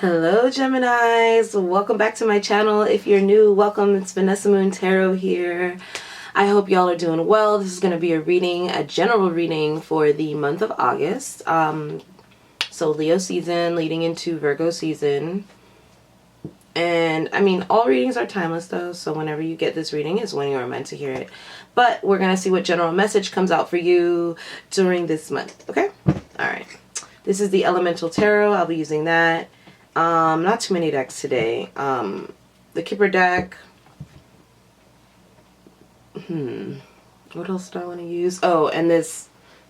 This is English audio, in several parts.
Hello Geminis, welcome back to my channel. If you're new, welcome. It's Vanessa Moon Tarot here. I hope y'all are doing well. This is going to be a general reading for the month of August. So Leo season leading into Virgo season. And I mean, all readings are timeless though, so whenever you get this reading is when you are meant to hear it. But we're going to see what general message comes out for you during this month, okay? Alright. This is the Elemental Tarot. I'll be using that. Not too many decks today. The Kipper deck. What else do I want to use? Oh, and this,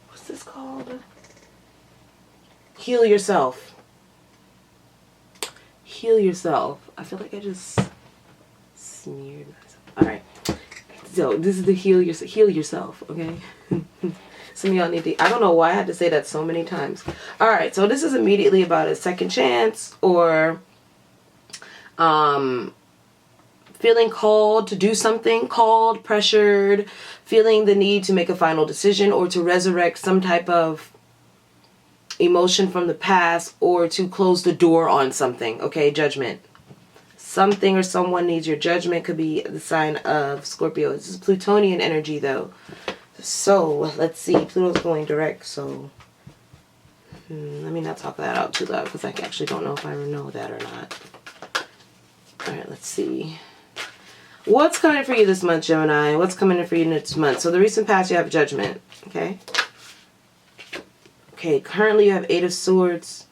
what's this called? Heal Yourself. Heal Yourself. I feel like I just smeared myself. Alright. So, this is the Heal Yourself, okay? Some of y'all need to, I don't know why I had to say that so many times. Alright, so this is immediately about a second chance or feeling called to do something, pressured, feeling the need to make a final decision or to resurrect some type of emotion from the past or to close the door on something, okay? Judgment. Something or someone needs your judgment. Could be the sign of Scorpio. This is Plutonian energy though. So, let's see. Pluto's going direct, so let me not talk that out too loud because I actually don't know if I know that or not. Alright, let's see. What's coming for you this month, Gemini? What's coming in for you this month? So, the recent past, you have Judgment, okay? Okay, currently you have Eight of Swords.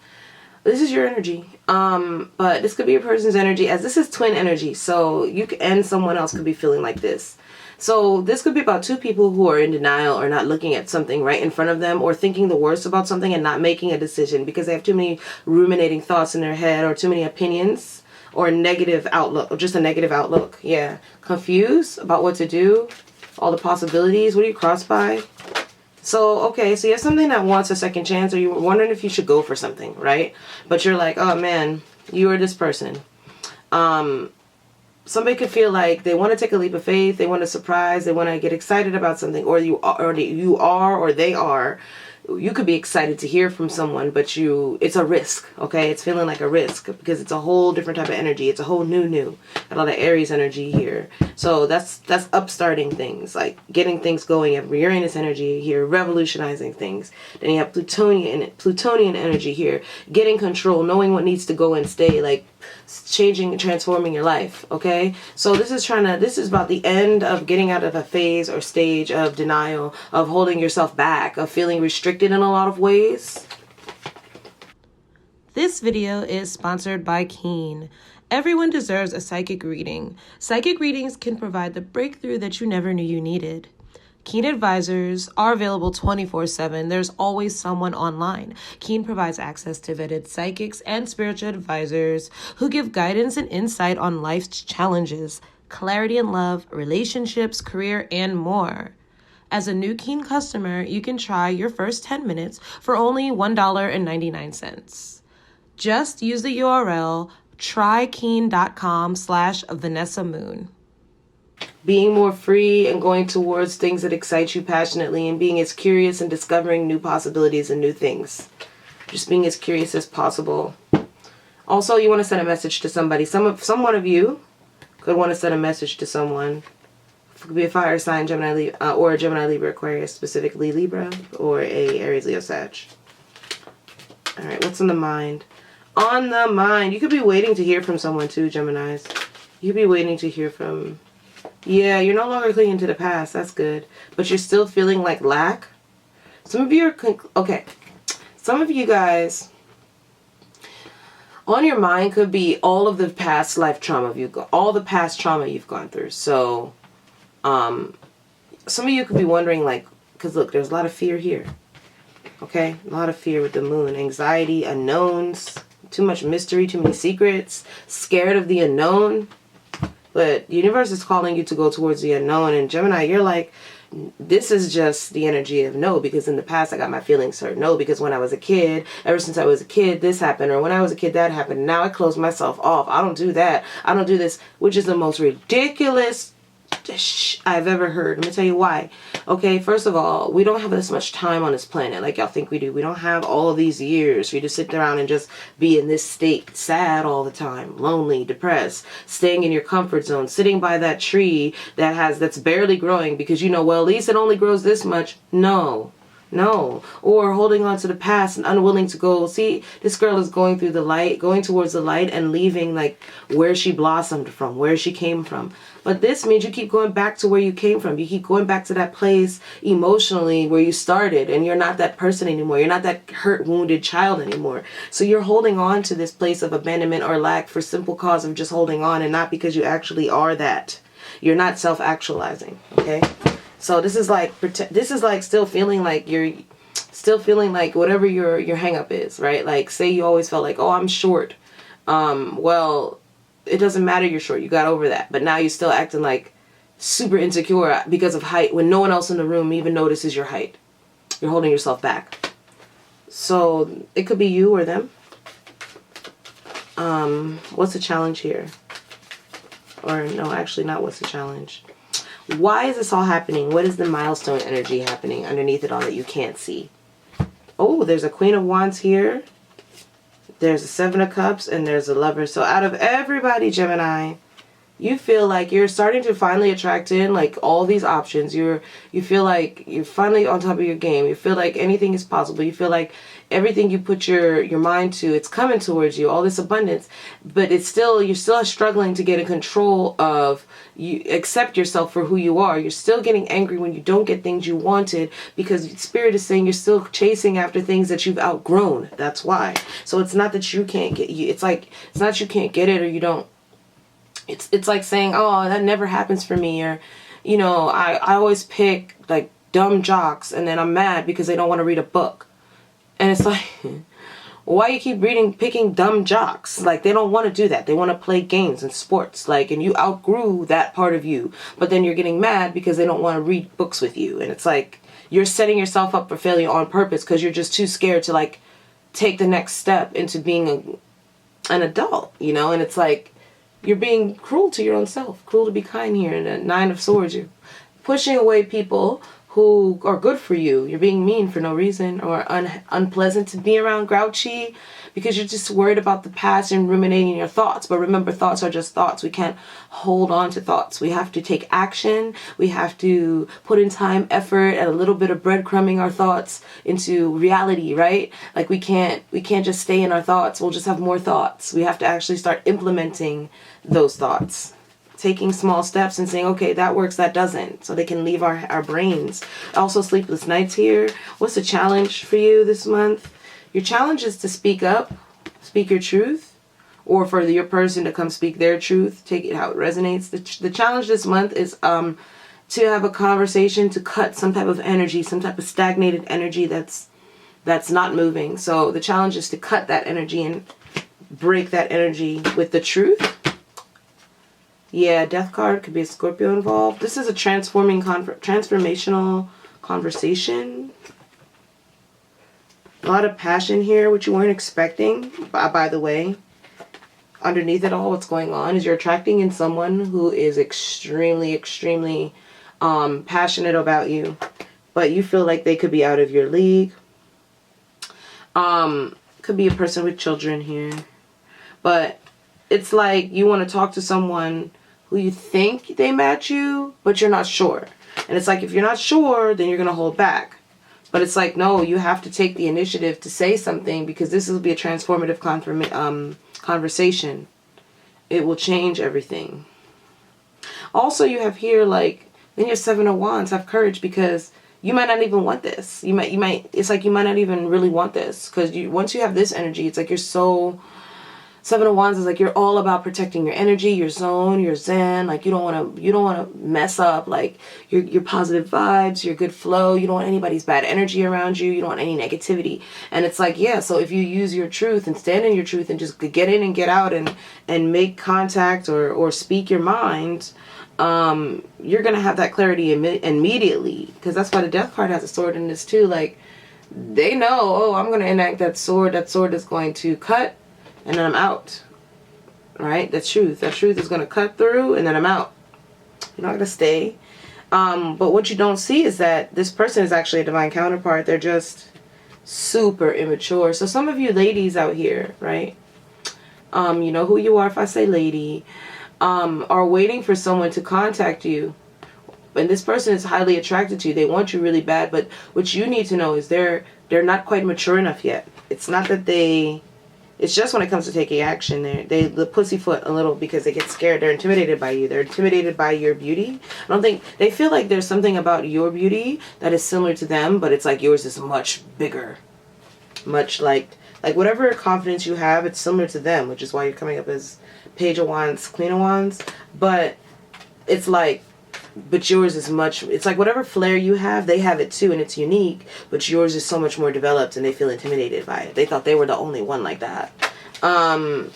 This is your energy. But this could be a person's energy, as this is twin energy, so you and someone else could be feeling like this. So this could be about two people who are in denial or not looking at something right in front of them or thinking the worst about something and not making a decision because they have too many ruminating thoughts in their head or too many opinions or negative outlook or just a negative outlook. Yeah. Confused about what to do, all the possibilities. What are you crossed by? So, okay, so you have something that wants a second chance or you're wondering if you should go for something, right? But you're like, oh man, you are this person. Somebody could feel like they want to take a leap of faith, they want to surprise, they want to get excited about something, or they are. You could be excited to hear from someone, but it's a risk, okay? It's feeling like a risk because it's a whole different type of energy. It's a whole new. Got a lot of Aries energy here. So that's upstarting things, like getting things going. You have Uranus energy here, revolutionizing things. Then you have Plutonian energy here, getting control, knowing what needs to go and stay, like changing and transforming your life, okay? So this is about the end of getting out of a phase or stage of denial, of holding yourself back, of feeling restricted in a lot of ways. This video is sponsored by Keen. Everyone deserves a psychic reading. Psychic readings can provide the breakthrough that you never knew you needed. Keen advisors are available 24/7. There's always someone online. Keen provides access to vetted psychics and spiritual advisors who give guidance and insight on life's challenges, clarity in love, relationships, career, and more. As a new Keen customer, you can try your first 10 minutes for only $1.99. Just use the URL trykeen.com/VanessaMoon. Being more free and going towards things that excite you passionately and being as curious and discovering new possibilities and new things. Just being as curious as possible. Also, you want to send a message to somebody. Someone of you could want to send a message to someone. It could be a fire sign, Gemini, or a Gemini, Libra, Aquarius, specifically Libra, or a Aries, Leo, Sag. Alright, what's on the mind? On the mind. You could be waiting to hear from someone too, Geminis. You could be waiting to hear from... Yeah, you're no longer clinging to the past. That's good. But you're still feeling like lack. Some of you are... Okay. Some of you guys... On your mind could be all of the past life trauma all the past trauma you've gone through. So, some of you could be wondering, like... Because look, there's a lot of fear here. Okay? A lot of fear with the moon. Anxiety, unknowns... Too much mystery, too many secrets, scared of the unknown. But the universe is calling you to go towards the unknown. And Gemini, you're like, this is just the energy of no, because in the past I got my feelings hurt. No, because when I was a kid, ever since I was a kid, this happened. Or when I was a kid, that happened. Now I close myself off. I don't do that. I don't do this, which is the most ridiculous I've ever heard. Let me tell you why. Okay, first of all, we don't have this much time on this planet like y'all think we do. We don't have all of these years for you to sit around and just be in this state, sad all the time, lonely, depressed, staying in your comfort zone, sitting by that tree that's barely growing because you know, well, at least it only grows this much. No. Or holding on to the past and unwilling to go. See, this girl is going through the light, going towards the light and leaving like where she blossomed from, where she came from. But this means you keep going back to where you came from. You keep going back to that place emotionally where you started, and you're not that person anymore. You're not that hurt, wounded child anymore. So you're holding on to this place of abandonment or lack for simple cause of just holding on, and not because you actually are that. You're not self-actualizing, okay? So this is like still feeling like whatever your hang up is, right? Like say you always felt like, oh, I'm short. Well, it doesn't matter you're short. You got over that. But now you're still acting like super insecure because of height when no one else in the room even notices your height. You're holding yourself back. So it could be you or them. What's the challenge here? Or no, actually not what's the challenge. Why is this all happening? What is the milestone energy happening underneath it all that you can't see? Oh, there's a Queen of Wands here. There's a Seven of Cups and there's a Lover. So out of everybody, Gemini, you feel like you're starting to finally attract in like all these options. You feel like you're finally on top of your game. You feel like anything is possible. You feel like everything you put your mind to, it's coming towards you, all this abundance. But you're still struggling to get in control of, you accept yourself for who you are. You're still getting angry when you don't get things you wanted because Spirit is saying you're still chasing after things that you've outgrown. That's why. So it's not that you can't get it's not that you can't get it or you don't. It's like saying, oh, that never happens for me, or, you know, I always pick like dumb jocks and then I'm mad because they don't want to read a book. And it's like, why you keep picking dumb jocks? Like, they don't want to do that. They want to play games and sports. Like, and you outgrew that part of you. But then you're getting mad because they don't want to read books with you. And it's like, you're setting yourself up for failure on purpose because you're just too scared to, like, take the next step into being an adult, you know? And it's like, you're being cruel to your own self. Cruel to be kind here. And the Nine of Swords, you're pushing away people who are good for you. You're being mean for no reason or unpleasant to be around, grouchy, because you're just worried about the past and ruminating your thoughts. But remember, thoughts are just thoughts. We can't hold on to thoughts. We have to take action. We have to put in time, effort, and a little bit of breadcrumbing our thoughts into reality, right? Like we can't just stay in our thoughts. We'll just have more thoughts. We have to actually start implementing those thoughts. Taking small steps and saying, okay, that works, that doesn't. So they can leave our brains. Also, sleepless nights here. What's the challenge for you this month? Your challenge is to speak up, speak your truth, or for your person to come speak their truth, take it how it resonates. The challenge this month is to have a conversation, to cut some type of energy, some type of stagnated energy that's not moving. So the challenge is to cut that energy and break that energy with the truth. Yeah, Death card could be a Scorpio involved. This is a transformational conversation. A lot of passion here, which you weren't expecting, by the way. Underneath it all, what's going on is you're attracting in someone who is extremely, extremely passionate about you. But you feel like they could be out of your league. Could be a person with children here. But it's like you want to talk to someone who you think they match you, but you're not sure. And it's like, if you're not sure, then you're going to hold back. But it's like, no, you have to take the initiative to say something because this will be a transformative conversation. It will change everything. Also, you have here, like, then your Seven of Wands, have courage because you might not even want this. It's like you might not even really want this because once you have this energy, it's like you're so... Seven of Wands is like you're all about protecting your energy, your zone, your zen. Like you don't want to mess up like your positive vibes, your good flow. You don't want anybody's bad energy around you. You don't want any negativity. And it's like, yeah, so if you use your truth and stand in your truth and just get in and get out and make contact or speak your mind, you're going to have that clarity immediately. Because that's why the Death card has a sword in this too. Like they know, oh, I'm going to enact that sword. That sword is going to cut. And then I'm out, right? The truth is going to cut through and then I'm out. You're not going to stay. But what you don't see is that this person is actually a divine counterpart. They're just super immature. So some of you ladies out here, right? You know who you are if I say lady, are waiting for someone to contact you. And this person is highly attracted to you. They want you really bad. But what you need to know is they're not quite mature enough yet. It's not that it's just when it comes to taking action, they pussyfoot a little because they get scared. They're intimidated by you. They're intimidated by your beauty. I don't think, they feel like there's something about your beauty that is similar to them, but it's like yours is much bigger. Much like whatever confidence you have, it's similar to them, which is why you're coming up as Page of Wands, Queen of Wands. But it's like, but yours is much, it's like whatever flair you have, they have it too, and it's unique, but yours is so much more developed, and they feel intimidated by it. They thought they were the only one like that. How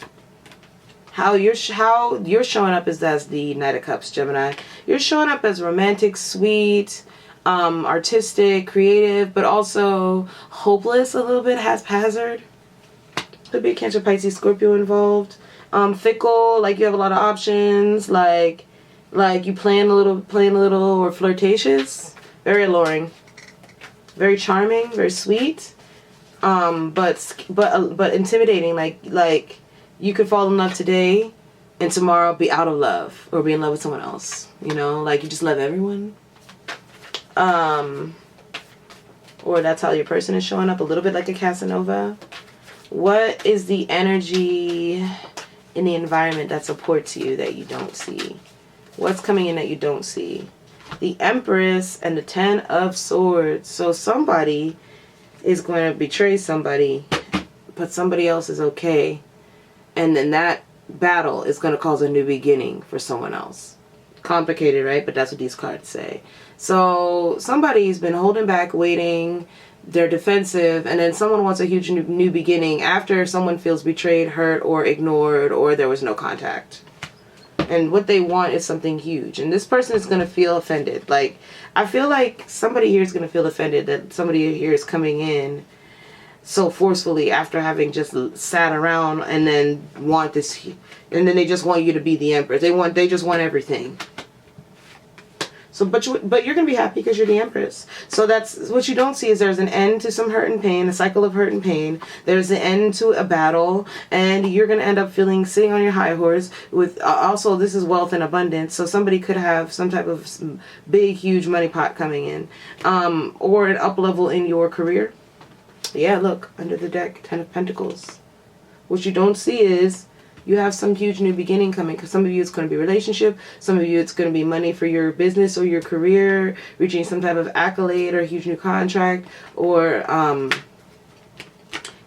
you're showing up is as the Knight of Cups, Gemini. You're showing up as romantic, sweet, artistic, creative, but also hopeless a little bit, haphazard. Could be a Cancer, Pisces, Scorpio involved. Fickle, like you have a lot of options, like you playing a little, or flirtatious. Very alluring, very charming, very sweet, but intimidating. Like you could fall in love today, and tomorrow be out of love or be in love with someone else. You know, like you just love everyone. Or that's how your person is showing up, a little bit like a Casanova. What is the energy in the environment that supports you that you don't see? What's coming in that you don't see? The Empress and the Ten of Swords. So somebody is going to betray somebody, but somebody else is okay. And then that battle is going to cause a new beginning for someone else. Complicated, right? But that's what these cards say. So somebody's been holding back, waiting. They're defensive, and then someone wants a huge new beginning after someone feels betrayed, hurt, or ignored, or there was no contact. And what they want is something huge. And this person is going to feel offended. Like, I feel like somebody here is going to feel offended that somebody here is coming in so forcefully after having just sat around and then want this. And then they just want you to be the Empress. They just want everything. So, but you're going to be happy because you're the Empress. So that's what you don't see is there's an end to some hurt and pain, a cycle of hurt and pain. There's an end to a battle, and you're going to end up sitting on your high horse with, also this is wealth and abundance. So somebody could have some type of big, huge money pot coming in, or an up level in your career. Yeah, look, under the deck, Ten of Pentacles. What you don't see is you have some huge new beginning coming, because some of you it's going to be relationship, some of you it's going to be money for your business or your career, reaching some type of accolade or a huge new contract, or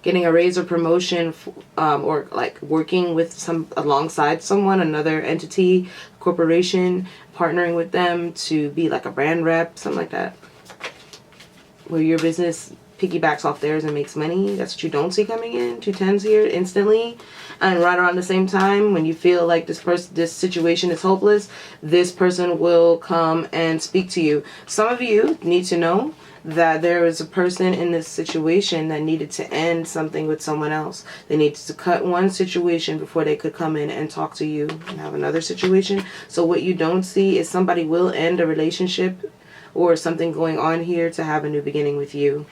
getting a raise or promotion, or like working with alongside someone, another entity, corporation, partnering with them to be like a brand rep, something like that, where your business piggybacks off theirs and makes money. That's what you don't see coming in. 2 tens here instantly. And right around the same time, when you feel like this situation is hopeless, this person will come and speak to you. Some of you need to know that there is a person in this situation that needed to end something with someone else. They needed to cut one situation before they could come in and talk to you and have another situation. So what you don't see is somebody will end a relationship or something going on here to have a new beginning with you.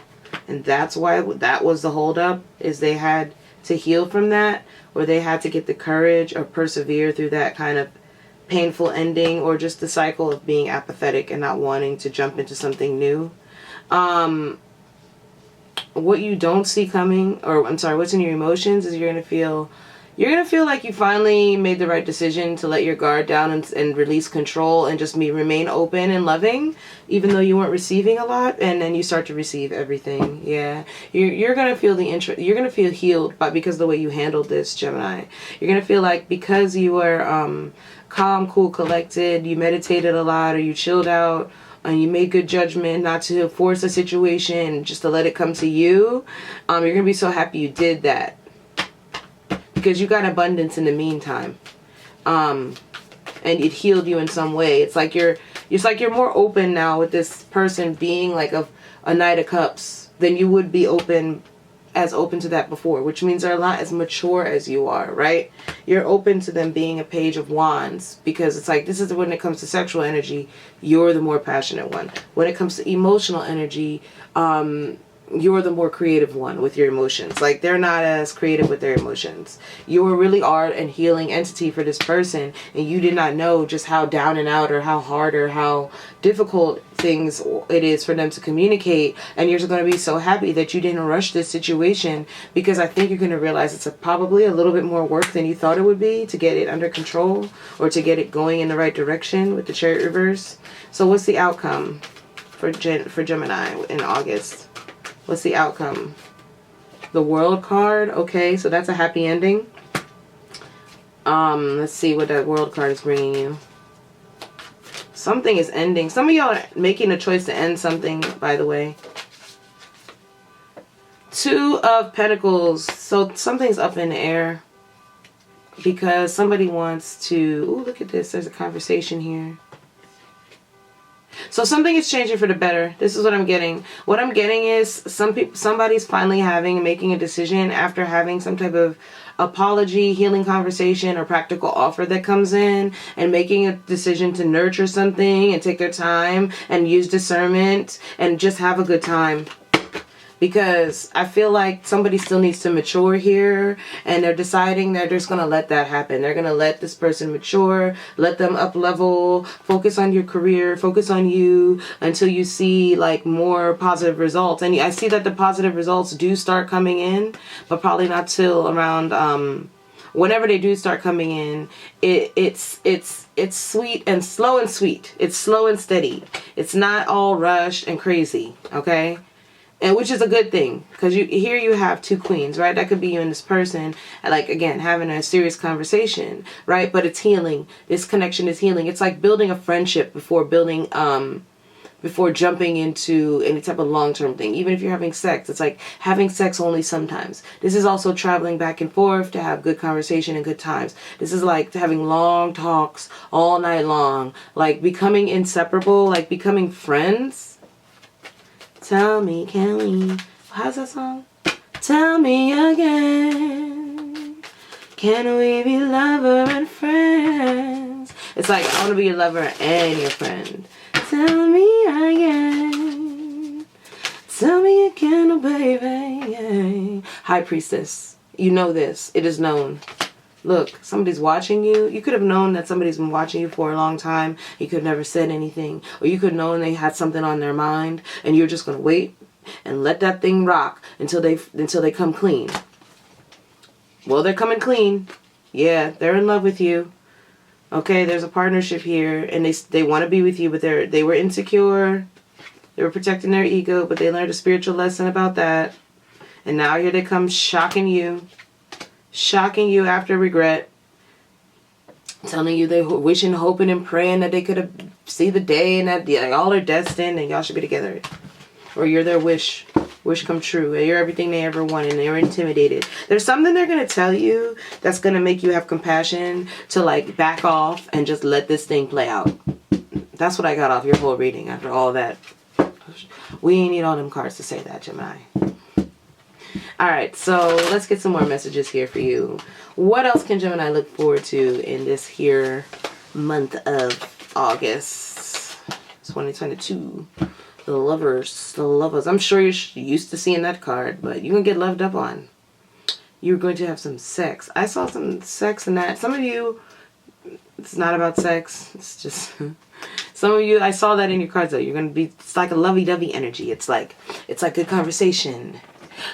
And that's why that was the holdup, is they had to heal from that, or they had to get the courage or persevere through that kind of painful ending, or just the cycle of being apathetic and not wanting to jump into something new. What you don't see coming, or I'm sorry, what's in your emotions is you're going to feel like you finally made the right decision to let your guard down and release control and just remain open and loving, even though you weren't receiving a lot, and then you start to receive everything. Yeah, you're gonna feel you're gonna feel healed, but because of the way you handled this, Gemini, you're gonna feel like because you were calm, cool, collected, you meditated a lot, or you chilled out, and you made good judgment not to force a situation, just to let it come to you. You're gonna be so happy you did that, because you got abundance in the meantime, and it healed you in some way. It's like you're more open now with this person being like a Knight of Cups than you would be open as open to that before, which means they're a lot as mature as you are, right? You're open to them being a page of wands, because it's like, this is when it comes to sexual energy, you're the more passionate one. When it comes to emotional energy, you're the more creative one with your emotions. Like, they're not as creative with their emotions. You're really art and healing entity for this person, and you did not know just how down and out or how hard or how difficult things it is for them to communicate. And you're just going to be so happy that you didn't rush this situation, because I think you're going to realize it's probably a little bit more work than you thought it would be to get it under control or to get it going in the right direction with the Chariot reverse. So what's the outcome for Gemini in August? What's the outcome? The World card. Okay, so that's a happy ending. Let's see what that World card is bringing you. Something is ending. Some of y'all are making a choice to end something, by the way. Two of Pentacles. So something's up in the air, because somebody wants to... Ooh, look at this. There's a conversation here. So something is changing for the better. This is what I'm getting. What I'm getting is somebody's finally making a decision after having some type of apology, healing conversation, or practical offer that comes in, and making a decision to nurture something and take their time and use discernment and just have a good time. Because I feel like somebody still needs to mature here, and they're deciding they're just going to let that happen. They're going to let this person mature, let them up level, focus on your career, focus on you until you see like more positive results. And I see that the positive results do start coming in, but probably not till around whenever they do start coming in. It's sweet and slow and sweet. It's slow and steady. It's not all rushed and crazy, okay? And which is a good thing, because here you have two queens, right? That could be you and this person, like, again, having a serious conversation, right? But it's healing. This connection is healing. It's like building a friendship before jumping into any type of long-term thing. Even if you're having sex, it's like having sex only sometimes. This is also traveling back and forth to have good conversation and good times. This is like having long talks all night long, like becoming inseparable, like becoming friends. Tell me, can we... How's that song? Tell me again. Can we be lover and friends? It's like, I want to be your lover and your friend. Tell me again. Tell me again, oh baby. High Priestess. You know this. It is known. Look, somebody's watching you. You could have known that somebody's been watching you for a long time. You could have never said anything. Or you could have known they had something on their mind, and you're just going to wait and let that thing rock until they come clean. Well, they're coming clean. Yeah, they're in love with you. Okay, there's a partnership here, and they want to be with you, but they were insecure. They were protecting their ego, but they learned a spiritual lesson about that. And now here they come shocking you. Shocking you after regret, telling you they wishing, hoping, and praying that they could have see the day and that y'all are destined and y'all should be together, or you're their wish come true. You're everything they ever wanted, and they're intimidated. There's something they're gonna tell you that's gonna make you have compassion to like back off and just let this thing play out. That's what I got off your whole reading after all that. We ain't need all them cards to say that, Gemini. Alright, so let's get some more messages here for you. What else can Gemini look forward to in this here month of August 2022? The lovers. I'm sure you're used to seeing that card, but you're going to get loved up on. You're going to have some sex. I saw some sex in that. Some of you, it's not about sex. It's just... Some of you, I saw that in your cards though. You're going to be, it's like a lovey-dovey energy. It's like good conversation.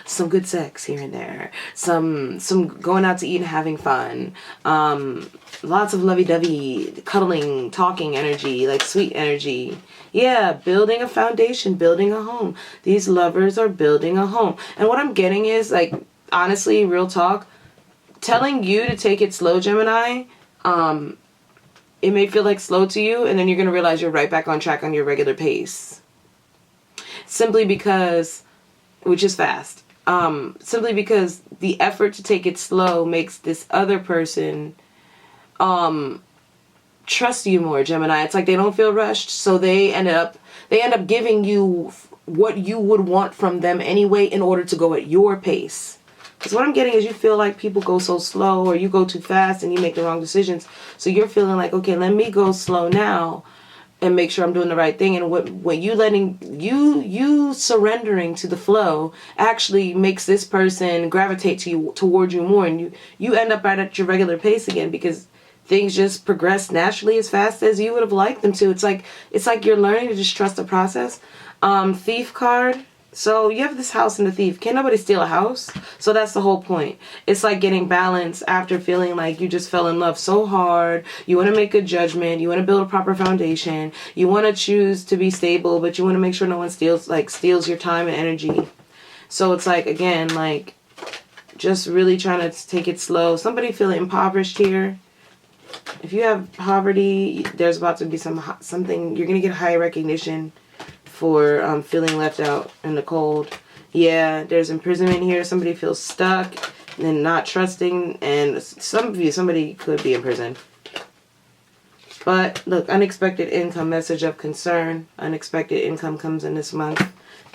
Some good sex here and there, some going out to eat and having fun, lots of lovey-dovey, cuddling, talking energy, like sweet energy. Yeah, building a foundation, building a home. These lovers are building a home. And what I'm getting is, like, honestly, real talk, telling you to take it slow, Gemini, it may feel like slow to you, and then you're going to realize you're right back on track on your regular pace. Simply because... which is fast. Simply because the effort to take it slow makes this other person trust you more, Gemini. It's like they don't feel rushed, so they end up giving you what you would want from them anyway in order to go at your pace. Because what I'm getting is you feel like people go so slow, or you go too fast and you make the wrong decisions. So you're feeling like, okay, let me go slow now and make sure I'm doing the right thing. And what you letting, you surrendering to the flow actually makes this person gravitate toward you more. And you end up right at your regular pace again, because things just progress naturally as fast as you would have liked them to. It's like you're learning to just trust the process. Thief card. So you have this house and the thief. Can't nobody steal a house? So that's the whole point. It's like getting balance after feeling like you just fell in love so hard. You want to make good judgment. You want to build a proper foundation. You want to choose to be stable, but you want to make sure no one steals your time and energy. So it's like, again, like just really trying to take it slow. Somebody feeling impoverished here. If you have poverty, there's about to be something, you're going to get high recognition for feeling left out in the cold. Yeah, there's imprisonment here. Somebody feels stuck and not trusting, and somebody could be in prison. But look, unexpected income, message of concern. Unexpected income comes in this month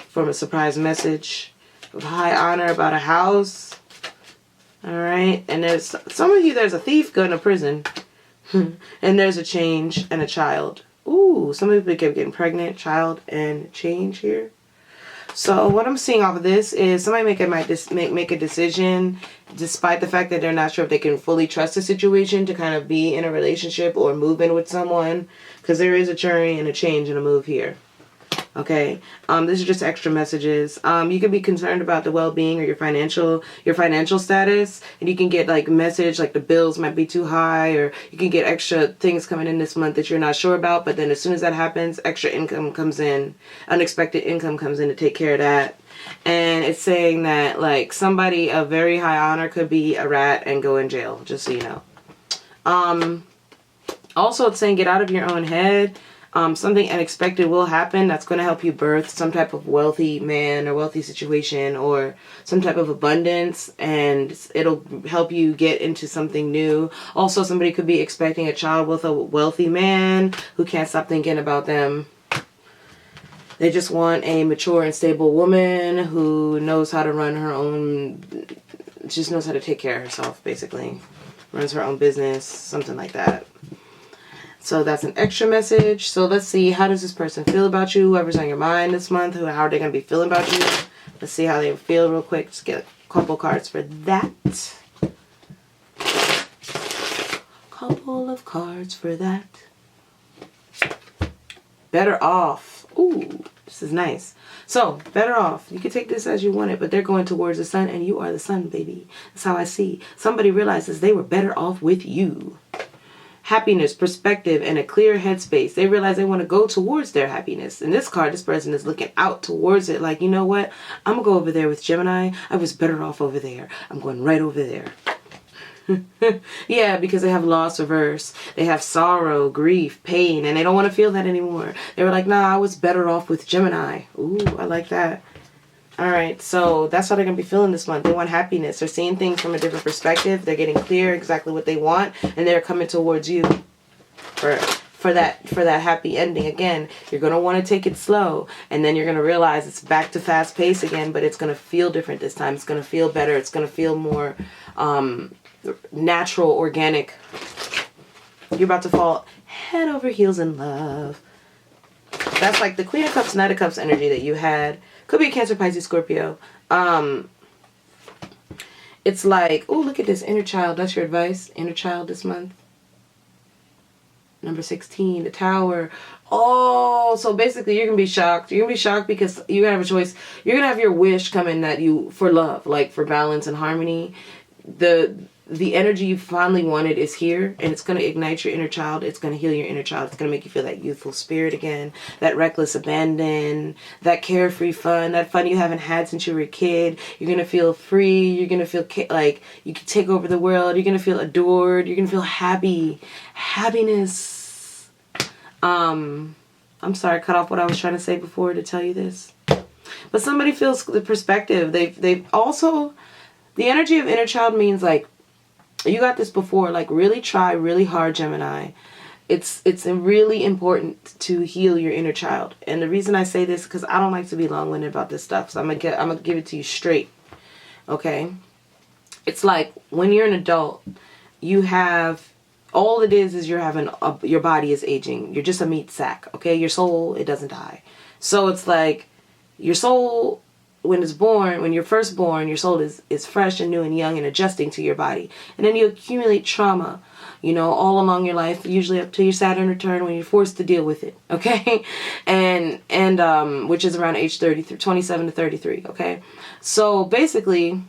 from a surprise message of high honor about a house. All right, and there's some of you, there's a thief going to prison, and there's a change and a child. Ooh, some people kept getting pregnant, child, and change here. So what I'm seeing off of this is somebody might make a decision despite the fact that they're not sure if they can fully trust the situation to kind of be in a relationship or move in with someone, because there is a journey and a change and a move here. Okay, this is just extra messages. You could be concerned about the well-being or your financial status, and you can get like message like the bills might be too high, or you can get extra things coming in this month that you're not sure about. But then as soon as that happens, extra income comes in, unexpected income comes in to take care of that. And it's saying that like somebody of very high honor could be a rat and go in jail, just so you know. Also, it's saying get out of your own head. Something unexpected will happen that's going to help you birth some type of wealthy man or wealthy situation or some type of abundance, and it'll help you get into something new. Also, somebody could be expecting a child with a wealthy man who can't stop thinking about them. They just want a mature and stable woman who knows how to run her own, just knows how to take care of herself, basically. Runs her own business, something like that. So that's an extra message. So let's see, how does this person feel about you? Whoever's on your mind this month, how are they going to be feeling about you? Let's see how they feel real quick. Just get a couple cards for that. Couple of cards for that. Better off. Ooh, this is nice. So, better off. You can take this as you want it, but they're going towards the sun, and you are the sun, baby. That's how I see. Somebody realizes they were better off with you. Happiness, perspective, and a clear headspace. They realize they want to go towards their happiness. In this card, this person is looking out towards it. Like, you know what? I'm going to go over there with Gemini. I was better off over there. I'm going right over there. Yeah, because they have loss reverse. They have sorrow, grief, pain, and they don't want to feel that anymore. They were like, nah, I was better off with Gemini. Ooh, I like that. All right, so that's how they're going to be feeling this month. They want happiness. They're seeing things from a different perspective. They're getting clear exactly what they want, and they're coming towards you for that happy ending. Again, you're going to want to take it slow, and then you're going to realize it's back to fast pace again, but it's going to feel different this time. It's going to feel better. It's going to feel more natural, organic. You're about to fall head over heels in love. That's like the Queen of Cups, Knight of Cups energy that you had. Could be a Cancer, Pisces, Scorpio. It's like, oh, look at this inner child. That's your advice. Inner child this month. Number 16, the Tower. Oh, so basically you're going to be shocked. You're going to be shocked because you're going to have a choice. You're going to have your wish coming that you, for love, like for balance and harmony. The energy you finally wanted is here, and it's going to ignite your inner child. It's going to heal your inner child. It's going to make you feel that youthful spirit again, that reckless abandon, that carefree fun, that fun you haven't had since you were a kid. You're going to feel free. You're going to feel like you can take over the world. You're going to feel adored. You're going to feel happy. Happiness. I'm sorry, I cut off what I was trying to say before to tell you this. But somebody feels the perspective. They've also, the energy of inner child means like, you got this before, like really try really hard, Gemini, It's really important to heal your inner child. And the reason I say this, because I don't like to be long-winded about this stuff, so I'm gonna give it to you straight. Okay? It's like when you're an adult, you have, all it is you're having, your body is aging. You're just a meat sack, okay? Your soul, it doesn't die. So it's like your soul, when it's born, when you're first born, your soul is fresh and new and young and adjusting to your body. And then you accumulate trauma, all along your life, usually up to your Saturn return when you're forced to deal with it, okay? And which is around age 27 to 33, okay? So basically,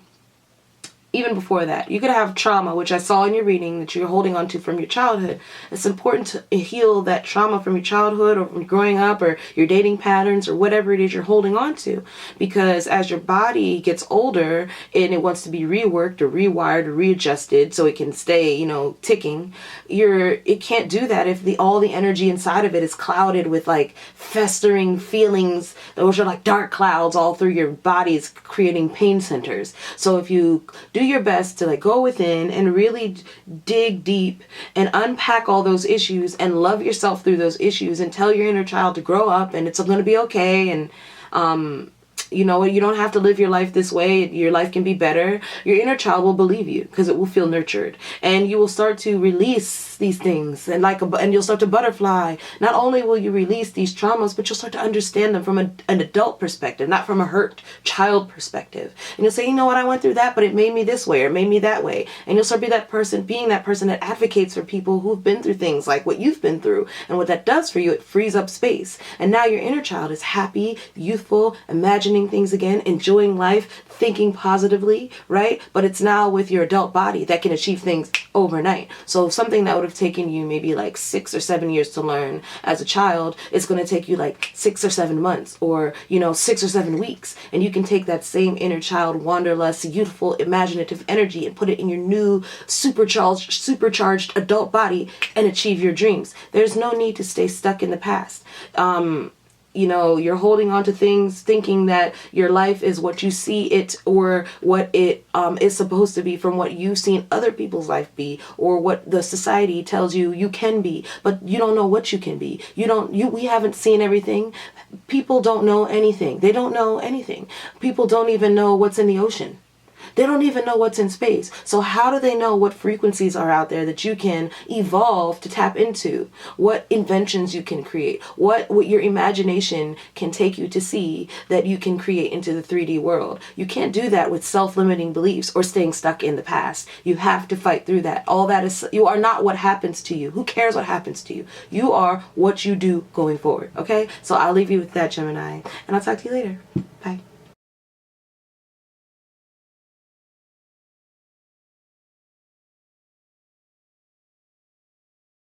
even before that, you could have trauma, which I saw in your reading, that you're holding on to from your childhood. It's important to heal that trauma from your childhood or from growing up or your dating patterns or whatever it is you're holding on to. Because as your body gets older and it wants to be reworked or rewired or readjusted so it can stay, ticking, it can't do that if all the energy inside of it is clouded with like festering feelings. Those are like dark clouds all through your body, is creating pain centers. So if you do your best to like go within and really dig deep and unpack all those issues and love yourself through those issues and tell your inner child to grow up and it's going to be okay, and you don't have to live your life this way. Your life can be better. Your inner child will believe you because it will feel nurtured, and you will start to release these things and you'll start to butterfly. Not only will you release these traumas, but you'll start to understand them from an adult perspective, not from a hurt child perspective. And you'll say, you know what, I went through that, but it made me this way or made me that way. And you'll start being that person that advocates for people who've been through things like what you've been through. And what that does for you, it frees up space. And now your inner child is happy, youthful, imagining things again, enjoying life, thinking positively, right? But it's now with your adult body that can achieve things overnight. So something that would have taken you maybe like 6 or 7 years to learn as a child, it's going to take you like 6 or 7 months or 6 or 7 weeks. And you can take that same inner child, wanderlust, youthful, imaginative energy and put it in your new supercharged adult body and achieve your dreams. There's no need to stay stuck in the past. You're holding on to things thinking that your life is what you see it or what it is supposed to be from what you've seen other people's life be or what the society tells you can be, but you don't know what you can be. We haven't seen everything. People don't know anything. They don't know anything. People don't even know what's in the ocean. They don't even know what's in space. So how do they know what frequencies are out there that you can evolve to tap into? What inventions you can create? What your imagination can take you to see that you can create into the 3D world? You can't do that with self-limiting beliefs or staying stuck in the past. You have to fight through that. All that is, you are not what happens to you. Who cares what happens to you? You are what you do going forward. Okay? So I'll leave you with that, Gemini. And I'll talk to you later.